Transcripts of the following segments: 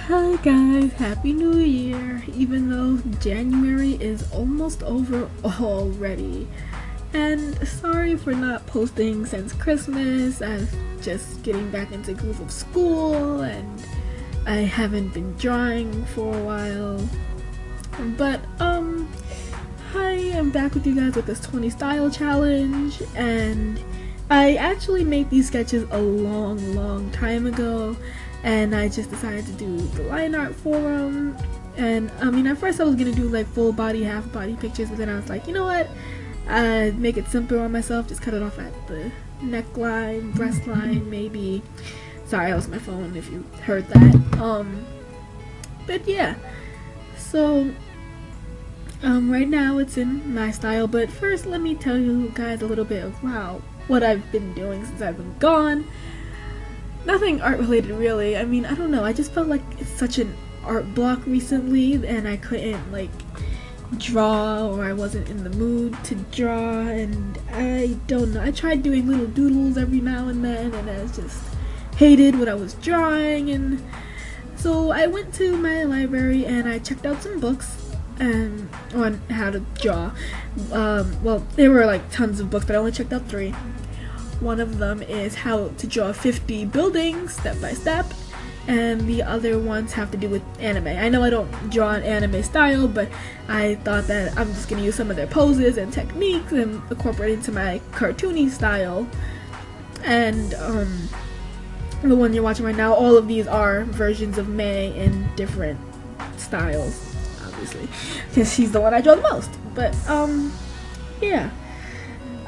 Hi guys, Happy New Year! Even though January is almost over already. And sorry for not posting since Christmas. I'm just getting back into the groove of school and I haven't been drawing for a while. But hi, I'm back with you guys with this 20 style challenge, and I actually made these sketches a long time ago, and I just decided to do the line art for them. And I mean, at first I was gonna do like full body, half body pictures, but then I was like, you know what, I'd make it simpler on myself, just cut it off at the neckline, breast line, maybe. Sorry, that was my phone if you heard that. But yeah, so right now it's in my style, but first let me tell you guys a little bit of what I've been doing since I've been gone. Nothing art related really. I mean, I don't know, I just felt like it's such an art block recently and I couldn't like draw, or I wasn't in the mood to draw, and I don't know, I tried doing little doodles every now and then and I just hated what I was drawing. And so I went to my library and I checked out some books on how to draw. Well, there were like tons of books, but I only checked out 3. One of them is how to draw 50 buildings step by step, and the other ones have to do with anime. I know I don't draw an anime style, but I thought that I'm just gonna use some of their poses and techniques and incorporate into my cartoony style. And the one you're watching right now, all of these are versions of May in different styles, obviously, because she's the one I draw the most. But yeah,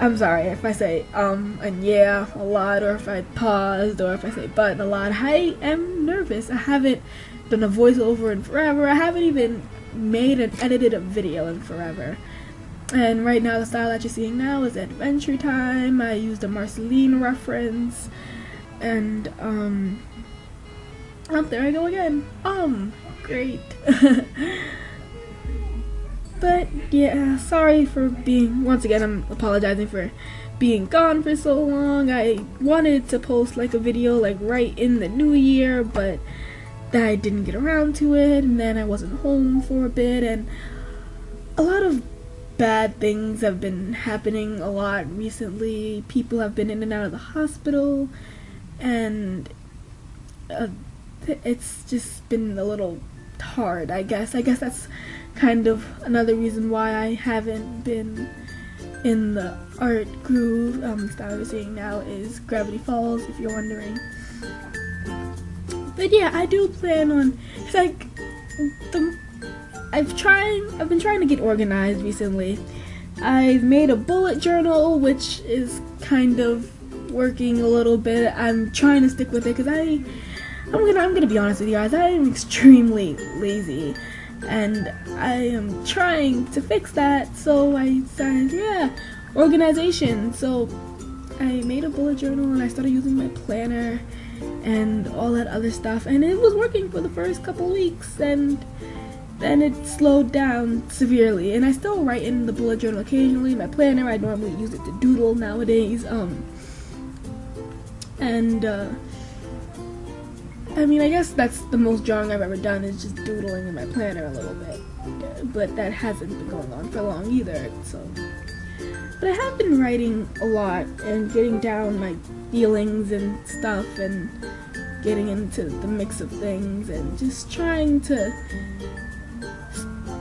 I'm sorry if I say and yeah a lot, or if I paused, or if I say but a lot. I am nervous. I haven't done a voiceover in forever. I haven't even made and edited a video in forever. And right now the style that you're seeing now is Adventure Time. I used a Marceline reference, and oh, there I go again. Great. But yeah, sorry for being, once again, I'm apologizing for being gone for so long. I wanted to post like a video like right in the new year, but I didn't get around to it, and then I wasn't home for a bit, and a lot of bad things have been happening a lot recently. People have been in and out of the hospital, and it's just been a little hard, I guess. That's kind of another reason why I haven't been in the art groove. The style you're seeing now is Gravity Falls, if you're wondering. But yeah, I do plan on, it's like, I've been trying to get organized recently. I've made a bullet journal, which is kind of working a little bit. I'm trying to stick with it because I'm gonna be honest with you guys, I am extremely lazy, and I am trying to fix that. So I decided, yeah, organization. So I made a bullet journal and I started using my planner and all that other stuff, and it was working for the first couple weeks, and then it slowed down severely. And I still write in the bullet journal occasionally. My planner, I normally use it to doodle nowadays. I mean, I guess that's the most drawing I've ever done, is just doodling in my planner a little bit, but that hasn't been going on for long either. So, but I have been writing a lot and getting down my feelings and stuff, and getting into the mix of things, and just trying to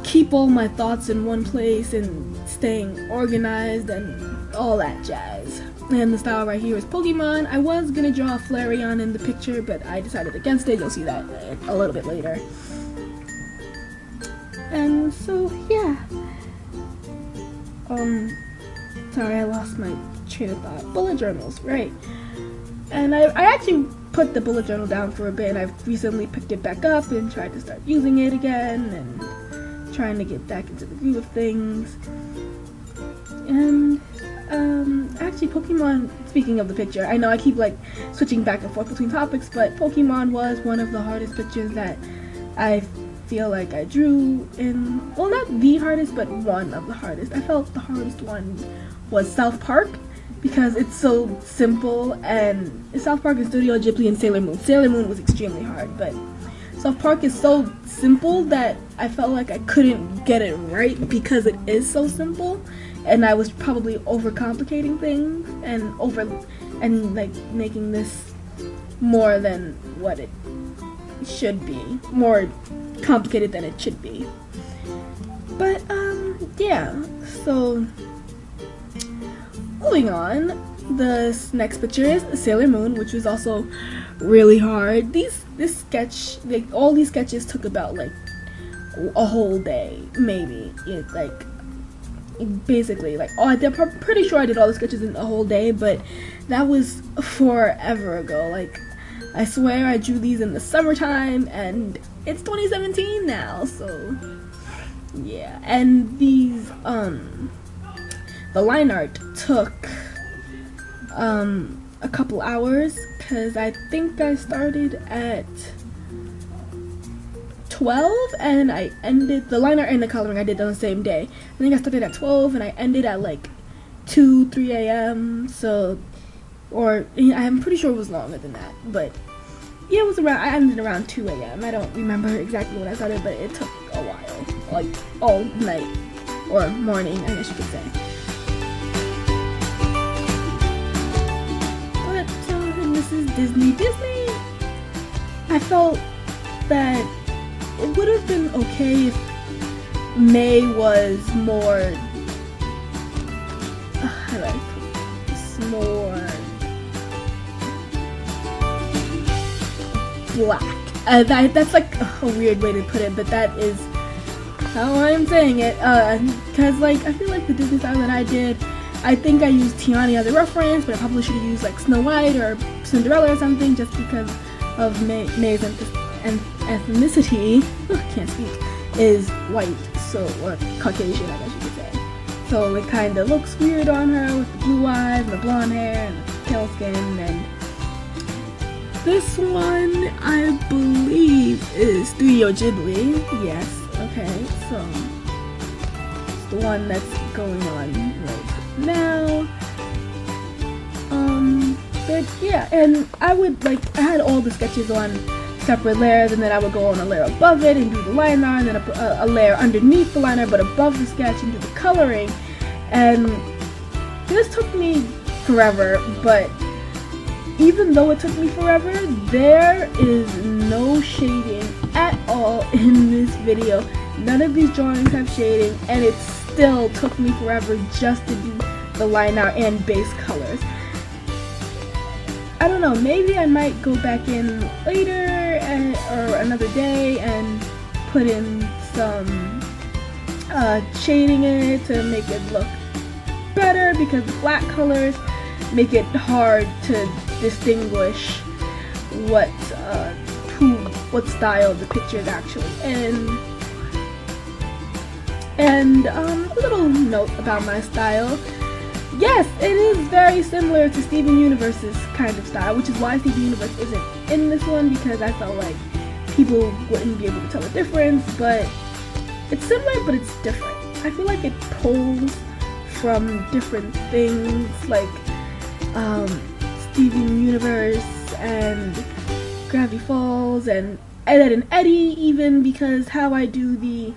keep all my thoughts in one place and staying organized and all that jazz. And the style right here is Pokemon. I was gonna draw a Flareon in the picture, but I decided against it. You'll see that a little bit later. And so yeah, sorry, I lost my train of thought. Bullet journals, right? And I actually put the bullet journal down for a bit, and I've recently picked it back up and tried to start using it again, and trying to get back into the groove of things. And actually Pokemon, speaking of the picture, I know I keep like switching back and forth between topics, but Pokemon was one of the hardest pictures that I feel like I drew in, well, not the hardest, but one of the hardest. I felt the hardest one was South Park, because it's so simple, and South Park is Studio Ghibli and Sailor Moon. Sailor Moon was extremely hard, but South Park is so simple that I felt like I couldn't get it right because it is so simple, and I was probably overcomplicating things and like making this more than what it should be, more complicated than it should be. But yeah, so moving on, the next picture is Sailor Moon, which was also really hard. All these sketches took about like a whole day, maybe. Like basically, like I'm pretty sure I did all the sketches in a whole day, but that was forever ago. Like I swear I drew these in the summertime, and it's 2017 now, so yeah. And these the line art took a couple hours, because I think I started at 12 and I ended the line art and the coloring I did on the same day. I think I started at 12 and I ended at like 2-3 a.m. So, or I'm pretty sure it was longer than that, but yeah, it was around. I ended around 2 a.m. I don't remember exactly when I started, but it took a while, like all night or morning, I guess you could say. This is Disney. I felt that it would have been okay if May was more, how do I put this, more black. That's like a weird way to put it, but that is how I'm saying it. Because like I feel like the Disney style that I did, I think I used Tiani as a reference, but I probably should have used like Snow White or Cinderella or something, just because of May's ethnicity, can't speak, is white, so, or Caucasian, I guess you could say. So it kind of looks weird on her with the blue eyes and the blonde hair and the pale skin. And this one, I believe, is Studio Ghibli. Yes, okay, so it's the one that's going on right now. But yeah, and I had all the sketches on separate layers, and then I would go on a layer above it and do the line art, and then a layer underneath the liner but above the sketch and do the coloring. And this took me forever, but even though it took me forever, there is no shading at all in this video. None of these drawings have shading, and it still took me forever just to do the line art and base colors. I don't know, maybe I might go back in later or another day and put in some shading in it to make it look better, because the black colors make it hard to distinguish what style the picture is actually in. And a little note about my style. Yes, it is very similar to Steven Universe's kind of style, which is why Steven Universe isn't in this one, because I felt like people wouldn't be able to tell the difference. But it's similar, but it's different. I feel like it pulls from different things, like Steven Universe and Gravity Falls and Ed, and Eddie, even, because how I do the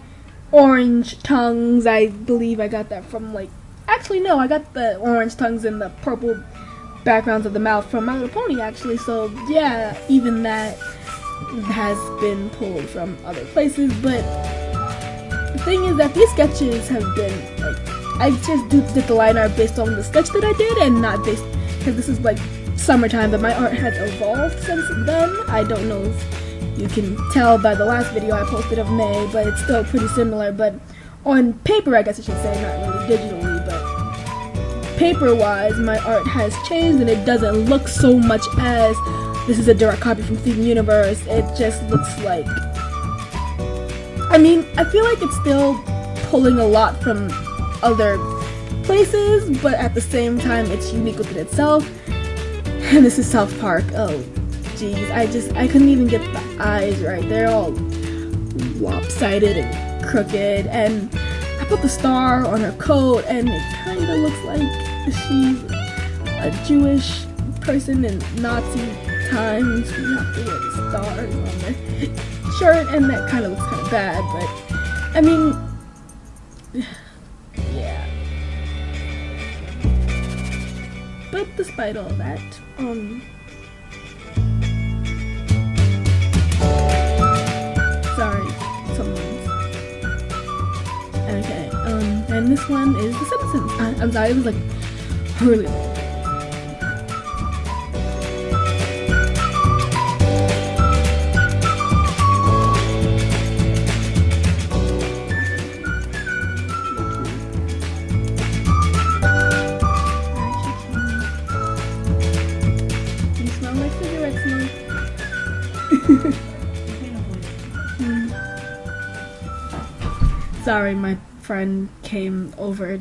orange tongues, I believe I got that from like, actually no, I got the orange tongues and the purple backgrounds of the mouth from My Little Pony, actually. So yeah, even that has been pulled from other places. But the thing is that these sketches have been like, I just did the line art based on the sketch that I did, and not based, because this is like summertime, but my art has evolved since then. I don't know if you can tell by the last video I posted of May, but it's still pretty similar. But on paper, I guess I should say, not really digitally, but paper-wise, my art has changed, and it doesn't look so much as this is a direct copy from Steven Universe. It just looks like, I mean, I feel like it's still pulling a lot from other places, but at the same time, it's unique within itself. And this is South Park. Oh, geez, I couldn't even get the eyes right. They're all lopsided and crooked, and I put the star on her coat, and it kind of looks like she's a Jewish person in Nazi times you have to wear the stars on the shirt, and that kind of looks kind of bad, but I mean, yeah. But despite all that, sorry, someone's. Okay, and this one is The Simpsons. I'm sorry, it was like really long. You smell like cigarette smoke. Sorry, my friend came over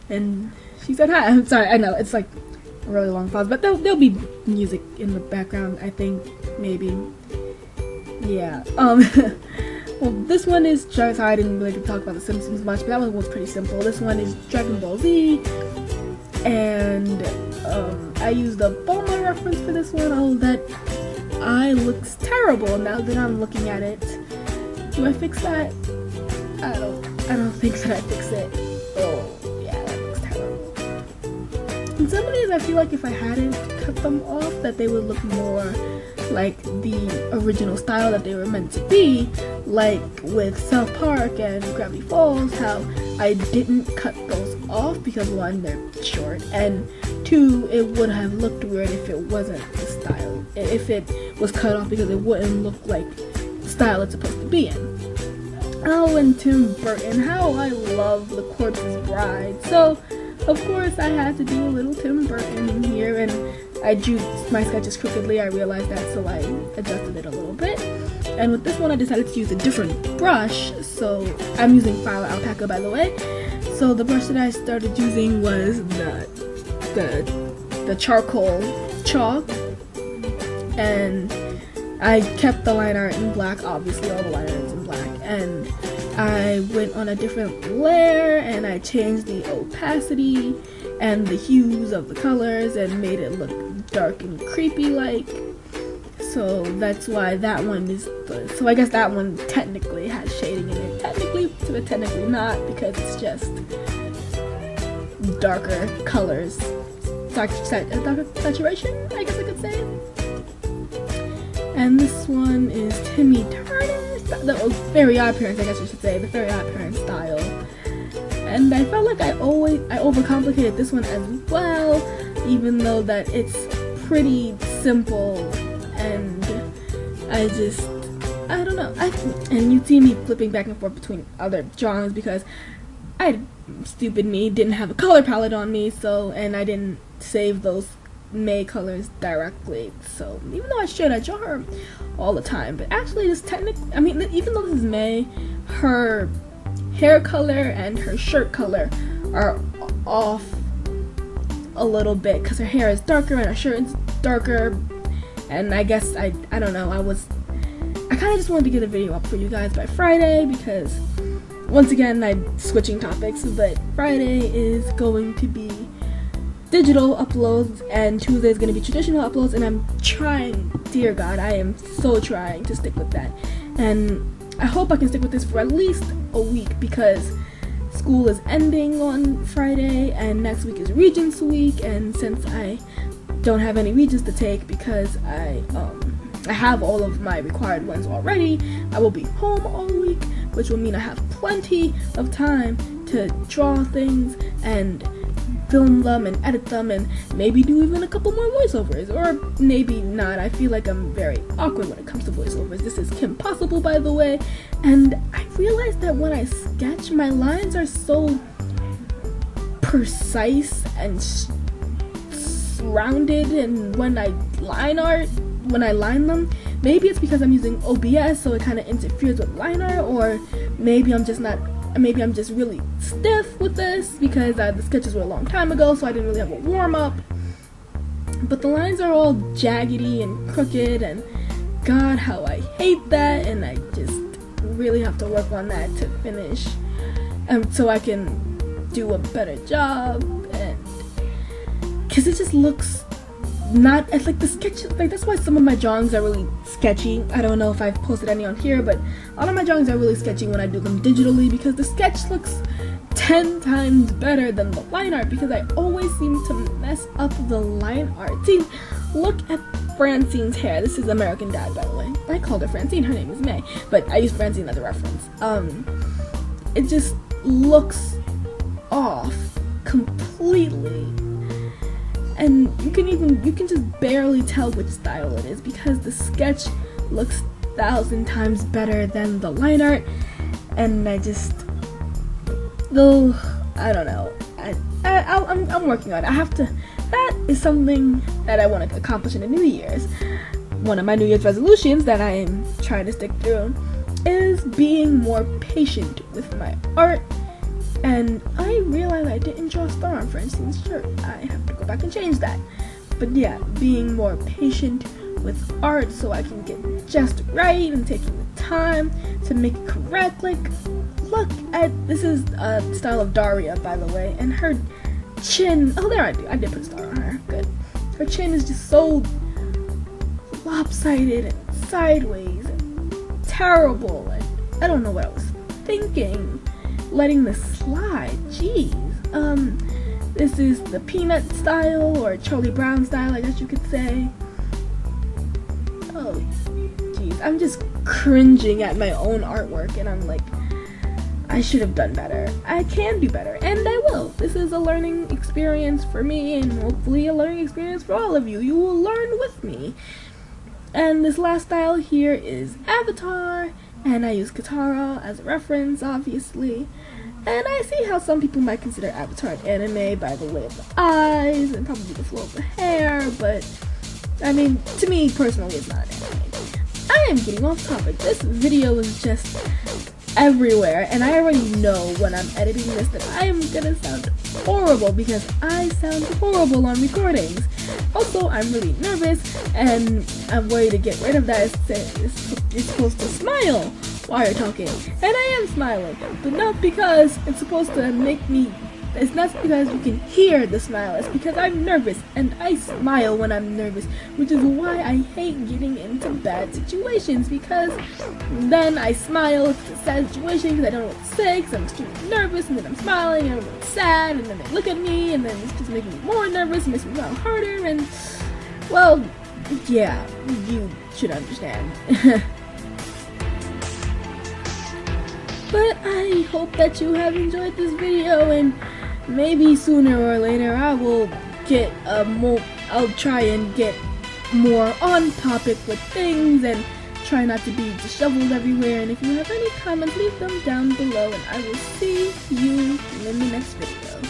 and she said hi. I'm sorry, I know it's like a really long pause, but there'll be music in the background, I think, maybe. Yeah. Well, this one is, sorry, I didn't really talk about The Simpsons much, but that one was pretty simple. This one is Dragon Ball Z, and I used a Bulma reference for this one. Oh, that eye looks terrible now that I'm looking at it. Do I fix that? I don't think that I fix it. Oh, yeah, that looks terrible. And some of these, I feel like if I hadn't cut them off, that they would look more like the original style that they were meant to be, like with South Park and Gravity Falls, how I didn't cut those off because one, they're short, and two, it would have looked weird if it wasn't the style, if it was cut off, because it wouldn't look like the style it's supposed to be in. Oh, and Tim Burton, how I love The Corpse's Bride. So, of course, I had to do a little Tim Burton in here, and I drew my sketches crookedly. I realized that, so I adjusted it a little bit. And with this one, I decided to use a different brush. So, I'm using Fila Alpaca, by the way. So, the brush that I started using was the charcoal chalk, and I kept the line art in black, obviously all the line art is in black, and I went on a different layer and I changed the opacity and the hues of the colors and made it look dark and creepy like. So that's why that one is so I guess that one technically has shading in it. But technically not, because it's just darker colors. Darker saturation, I guess I could say. And this one is Timmy Turner, the Very Odd Parents, I guess I should say, the Very Odd Parents style. And I felt like I overcomplicated this one as well, even though that it's pretty simple, and I don't know. And you see me flipping back and forth between other drawings because stupid me, didn't have a color palette on me, and I didn't save those May colors directly, so even though I draw her all the time, but actually even though this is May, her hair color and her shirt color are off a little bit because her hair is darker and her shirt is darker, and I guess I don't know, I kind of just wanted to get a video up for you guys by Friday, because once again I'm switching topics, but Friday is going to be digital uploads and Tuesday is going to be traditional uploads, and I'm trying, dear God, I am so trying to stick with that, and I hope I can stick with this for at least a week, because school is ending on Friday and next week is Regents Week, and since I don't have any Regents to take because I have all of my required ones already, I will be home all week, which will mean I have plenty of time to draw things and film them and edit them and maybe do even a couple more voiceovers, or maybe not. I feel like I'm very awkward when it comes to voiceovers. This is Kim Possible, by the way, and I realized that when I sketch, my lines are so precise and rounded, and when I line them, maybe it's because I'm using OBS, so it kind of interferes with line art, or maybe I'm just really stiff with this because the sketches were a long time ago, so I didn't really have a warm-up. But the lines are all jaggedy and crooked, and God, how I hate that, and I just really have to work on that to finish, so I can do a better job, and because it just looks not as like the sketch, like that's why some of my drawings are really sketchy. I don't know if I've posted any on here, but all of my drawings are really sketchy when I do them digitally, because the sketch looks 10 times better than the line art, because I always seem to mess up the line art. See, look at Francine's hair. This is American Dad, by the way. I called her Francine, her name is May, but I use Francine as a reference. It just looks off completely, and you can just barely tell which style it is, because the sketch looks 1,000 times better than the line art. And I don't know, I'm working on it. That is something that I want to accomplish in the New Year's. One of my New Year's resolutions that I'm trying to stick through is being more patient with my art. And I realized I didn't draw a star on Francine's shirt. I have to go back and change that. But yeah, being more patient with art so I can get just right and taking the time to make it correct. Like, look at, this is a style of Daria, by the way, and her chin, oh there, I did put a star on her, good. Her chin is just so lopsided and sideways and terrible, and I don't know what I was thinking letting this slide. Jeez. This is the Peanut style, or Charlie Brown style, I guess you could say. Oh jeez, I'm just cringing at my own artwork, and I'm like, I should have done better. I can do better, and I will. This is a learning experience for me, and hopefully a learning experience for all of you. You will learn with me. And this last style here is Avatar, and I use Katara as a reference, obviously. And I see how some people might consider Avatar an anime by the way of the eyes and probably the flow of the hair, but I mean, to me personally, it's not an anime. I am getting off topic. This video is just everywhere, and I already know when I'm editing this that I am gonna sound horrible, because I sound horrible on recordings. Also, I'm really nervous, and I'm worried to get rid of that. You're supposed to smile while you're talking, and I am smiling, but not because it's supposed to make me. It's not because you can hear the smile, it's because I'm nervous, and I smile when I'm nervous, which is why I hate getting into bad situations, because then I smile if it's a sad situation, because I don't know what to say, because I'm extremely nervous, and then I'm smiling, and I'm sad, and then they look at me, and then it's just making me more nervous, and makes me smile harder, and, well, yeah, you should understand. But I hope that you have enjoyed this video, and maybe sooner or later I will get I'll try and get more on topic with things and try not to be disheveled everywhere. And if you have any comments, leave them down below, and I will see you in the next video.